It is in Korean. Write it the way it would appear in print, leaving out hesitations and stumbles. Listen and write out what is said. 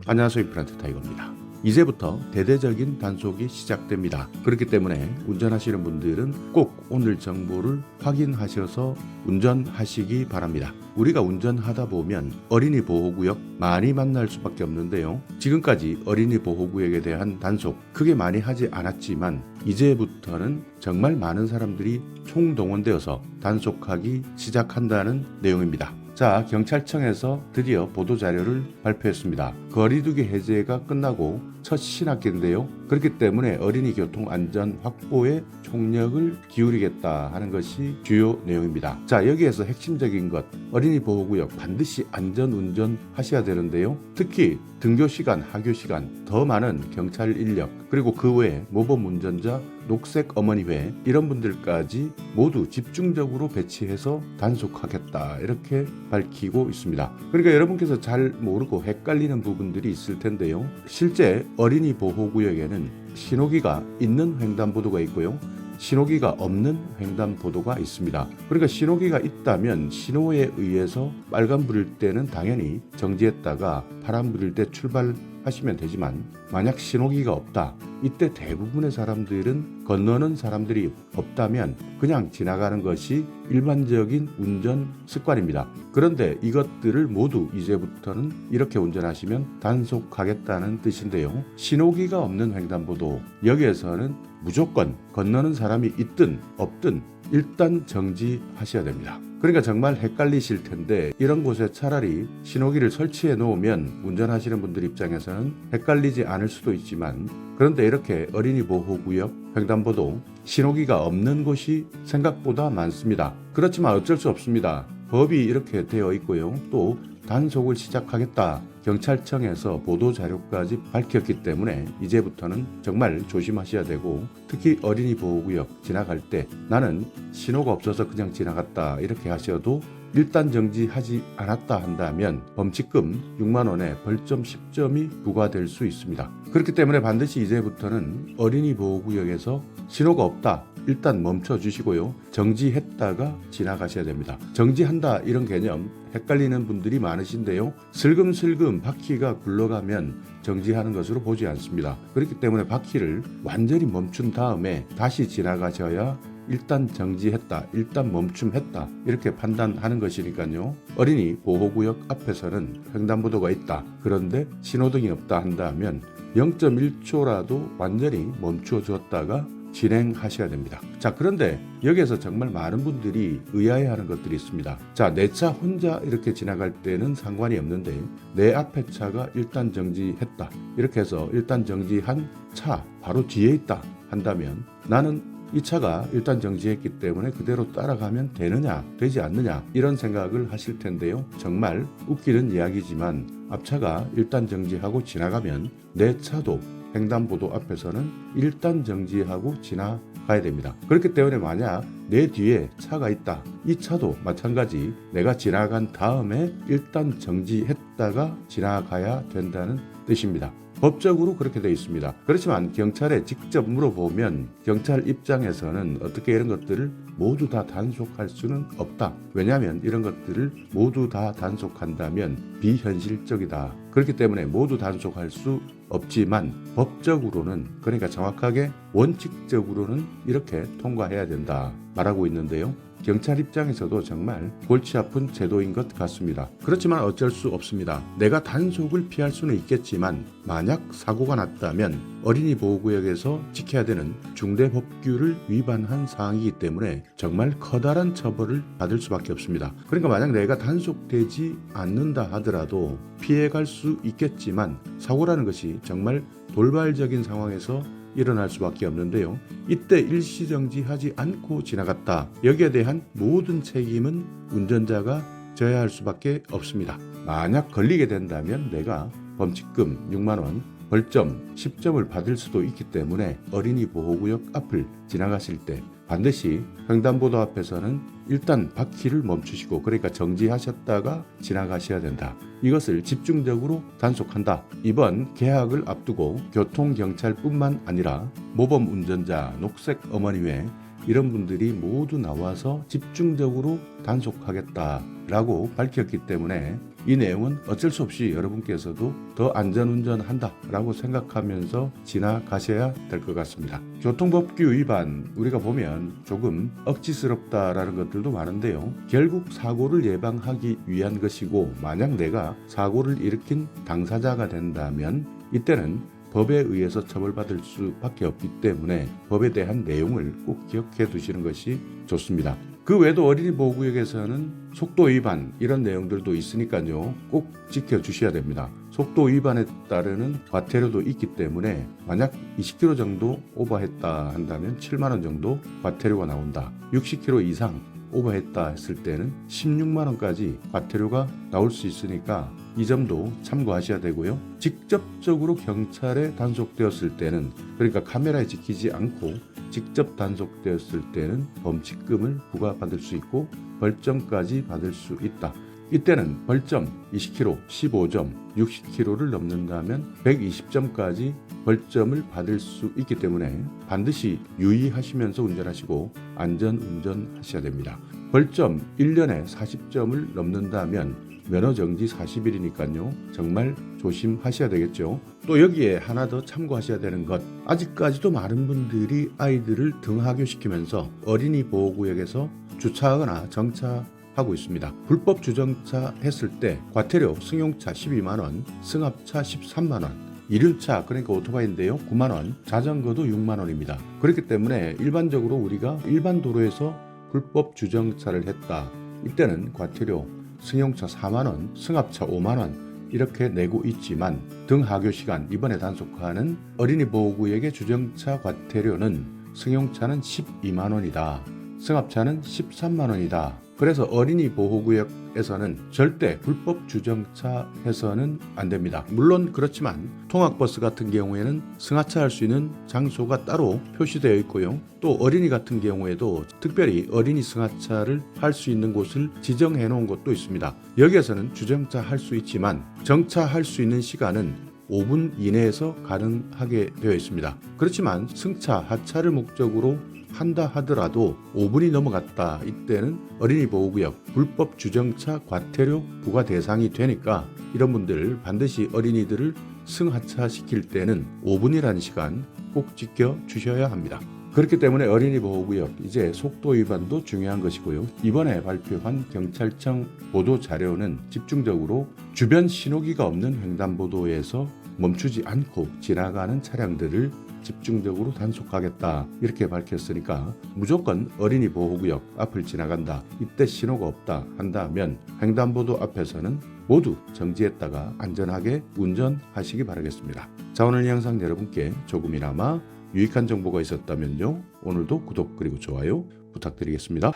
안녕하세요. 프란트 타이거입니다. 이제부터 대대적인 단속이 시작됩니다. 그렇기 때문에 운전하시는 분들은 꼭 오늘 정보를 확인하셔서 운전하시기 바랍니다. 우리가 운전하다 보면 어린이 보호구역 많이 만날 수밖에 없는데요. 지금까지 어린이 보호구역에 대한 단속 크게 많이 하지 않았지만 이제부터는 정말 많은 사람들이 총동원되어서 단속하기 시작한다는 내용입니다. 자, 경찰청에서 드디어 보도자료를 발표했습니다. 거리두기 해제가 끝나고 첫 신학기인데요. 그렇기 때문에 어린이 교통 안전 확보에 총력을 기울이겠다 하는 것이 주요 내용입니다. 자, 여기에서 핵심적인 것, 어린이 보호구역 반드시 안전운전 하셔야 되는데요. 특히 등교시간, 하교시간, 더 많은 경찰 인력, 그리고 그 외에 모범운전자, 녹색 어머니회 이런 분들까지 모두 집중적으로 배치해서 단속하겠다 이렇게 밝히고 있습니다. 그러니까 여러분께서 잘 모르고 헷갈리는 부분들이 있을 텐데요. 실제 어린이 보호구역에는 신호기가 있는 횡단보도가 있고요. 신호기가 없는 횡단보도가 있습니다. 그러니까 신호기가 있다면 신호에 의해서 빨간 불일 때는 당연히 정지했다가 파란 불일 때 출발하시면 되지만 만약 신호기가 없다. 이때 대부분의 사람들은 건너는 사람들이 없다면 그냥 지나가는 것이 일반적인 운전 습관입니다. 그런데 이것들을 모두 이제부터는 이렇게 운전하시면 단속하겠다는 뜻인데요. 신호기가 없는 횡단보도, 여기에서는 무조건 건너는 사람이 있든 없든 일단 정지하셔야 됩니다. 그러니까 정말 헷갈리실 텐데 이런 곳에 차라리 신호기를 설치해 놓으면 운전하시는 분들 입장에서는 헷갈리지 않을 수도 있지만, 그런데 이렇게 어린이 보호구역 횡단보도 신호기가 없는 곳이 생각보다 많습니다. 그렇지만 어쩔 수 없습니다. 법이 이렇게 되어 있고요. 또 단속을 시작하겠다. 경찰청에서 보도자료까지 밝혔기 때문에 이제부터는 정말 조심하셔야 되고, 특히 어린이 보호구역 지나갈 때 나는 신호가 없어서 그냥 지나갔다 이렇게 하셔도 일단 정지하지 않았다 한다면 범칙금 6만 원에 벌점 10점이 부과될 수 있습니다. 그렇기 때문에 반드시 이제부터는 어린이 보호구역에서 신호가 없다. 일단 멈춰 주시고요. 정지했다가 지나가셔야 됩니다. 정지한다 이런 개념 헷갈리는 분들이 많으신데요. 슬금슬금 바퀴가 굴러가면 정지하는 것으로 보지 않습니다. 그렇기 때문에 바퀴를 완전히 멈춘 다음에 다시 지나가셔야 일단 정지했다, 일단 멈춤했다 이렇게 판단하는 것이니까요. 어린이 보호구역 앞에서는 횡단보도가 있다. 그런데 신호등이 없다 한다면 0.1초라도 완전히 멈춰 줬다가 진행하셔야 됩니다. 자, 그런데 여기에서 정말 많은 분들이 의아해하는 것들이 있습니다. 자, 내 차 혼자 이렇게 지나갈 때는 상관이 없는데 내 앞에 차가 일단 정지했다. 이렇게 해서 일단 정지한 차 바로 뒤에 있다 한다면 나는 이 차가 일단 정지했기 때문에 그대로 따라가면 되느냐 되지 않느냐 이런 생각을 하실 텐데요. 정말 웃기는 이야기지만 앞차가 일단 정지하고 지나가면 내 차도 횡단보도 앞에서는 일단 정지하고 지나가야 됩니다. 그렇기 때문에 만약 내 뒤에 차가 있다. 이 차도 마찬가지 내가 지나간 다음에 일단 정지했다가 지나가야 된다는 뜻입니다. 법적으로 그렇게 되어 있습니다. 그렇지만 경찰에 직접 물어보면 경찰 입장에서는 어떻게 이런 것들을 모두 다 단속할 수는 없다. 왜냐하면 이런 것들을 모두 다 단속한다면 비현실적이다. 그렇기 때문에 모두 단속할 수 없지만 법적으로는, 그러니까 정확하게 원칙적으로는 이렇게 통과해야 된다 말하고 있는데요. 경찰 입장에서도 정말 골치 아픈 제도인 것 같습니다. 그렇지만 어쩔 수 없습니다. 내가 단속을 피할 수는 있겠지만 만약 사고가 났다면 어린이 보호구역에서 지켜야 되는 중대법규를 위반한 사항이기 때문에 정말 커다란 처벌을 받을 수밖에 없습니다. 그러니까 만약 내가 단속되지 않는다 하더라도 피해갈 수 있겠지만 사고라는 것이 정말 돌발적인 상황에서 일어날 수밖에 없는데요. 이때 일시정지하지 않고 지나갔다. 여기에 대한 모든 책임은 운전자가 져야 할 수밖에 없습니다. 만약 걸리게 된다면 내가 범칙금 6만 원, 벌점 10점을 받을 수도 있기 때문에 어린이 보호구역 앞을 지나가실 때 반드시 횡단보도 앞에서는 일단 바퀴를 멈추시고, 그러니까 정지하셨다가 지나가셔야 된다. 이것을 집중적으로 단속한다. 이번 개학을 앞두고 교통경찰뿐만 아니라 모범운전자, 녹색 어머니회, 이런 분들이 모두 나와서 집중적으로 단속하겠다라고 밝혔기 때문에 이 내용은 어쩔 수 없이 여러분께서도 더 안전운전한다라고 생각하면서 지나가셔야 될 것 같습니다. 교통법규 위반 우리가 보면 조금 억지스럽다라는 것들도 많은데요. 결국 사고를 예방하기 위한 것이고 만약 내가 사고를 일으킨 당사자가 된다면 이때는 법에 의해서 처벌받을 수밖에 없기 때문에 법에 대한 내용을 꼭 기억해 두시는 것이 좋습니다. 그 외에도 어린이 보호구역에서는 속도 위반 이런 내용들도 있으니까요. 꼭 지켜주셔야 됩니다. 속도 위반에 따르는 과태료도 있기 때문에 만약 20km 정도 오버했다 한다면 7만 원 정도 과태료가 나온다. 60km 이상 오버했다 했을 때는 16만 원까지 과태료가 나올 수 있으니까 이 점도 참고하셔야 되고요. 직접적으로 경찰에 단속되었을 때는 그러니까 카메라에 찍히지 않고 직접 단속되었을 때는 범칙금을 부과받을 수 있고 벌점까지 받을 수 있다. 이때는 벌점 20km, 15점, 60km를 넘는다면 120점까지 벌점을 받을 수 있기 때문에 반드시 유의하시면서 운전하시고 안전운전 하셔야 됩니다. 벌점 1년에 40점을 넘는다면 면허정지 40일이니까요. 정말 조심하셔야 되겠죠. 또 여기에 하나 더 참고하셔야 되는 것. 아직까지도 많은 분들이 아이들을 등하교시키면서 어린이 보호구역에서 주차하거나 정차하고 있습니다. 불법 주정차 했을 때 과태료 승용차 12만 원, 승합차 13만 원, 이륜차 그러니까 오토바이인데요 9만 원, 자전거도 6만 원입니다. 그렇기 때문에 일반적으로 우리가 일반 도로에서 불법 주정차를 했다. 이때는 과태료 승용차 4만 원, 승합차 5만 원 이렇게 내고 있지만 등하교 시간 이번에 단속하는 어린이 보호구역의 주정차 과태료는 승용차는 12만 원이다. 승합차는 13만 원이다. 그래서 어린이 보호구역에서는 절대 불법 주정차 해서는 안 됩니다. 물론 그렇지만 통학버스 같은 경우에는 승하차할 수 있는 장소가 따로 표시되어 있고요. 또 어린이 같은 경우에도 특별히 어린이 승하차를 할 수 있는 곳을 지정해 놓은 곳도 있습니다. 여기에서는 주정차 할 수 있지만 정차할 수 있는 시간은 5분 이내에서 가능하게 되어 있습니다. 그렇지만 승차, 하차를 목적으로 한다 하더라도 5분이 넘어갔다. 이때는 어린이 보호구역 불법 주정차 과태료 부과 대상이 되니까 이런 분들 반드시 어린이들을 승하차시킬 때는 5분이라는 시간 꼭 지켜주셔야 합니다. 그렇기 때문에 어린이 보호구역 이제 속도 위반도 중요한 것이고요. 이번에 발표한 경찰청 보도 자료는 집중적으로 주변 신호기가 없는 횡단보도에서 멈추지 않고 지나가는 차량들을 집중적으로 단속하겠다 이렇게 밝혔으니까 무조건 어린이 보호구역 앞을 지나간다 이때 신호가 없다 한다면 횡단보도 앞에서는 모두 정지했다가 안전하게 운전하시기 바라겠습니다. 자, 오늘 영상 여러분께 조금이나마 유익한 정보가 있었다면요 오늘도 구독 그리고 좋아요 부탁드리겠습니다.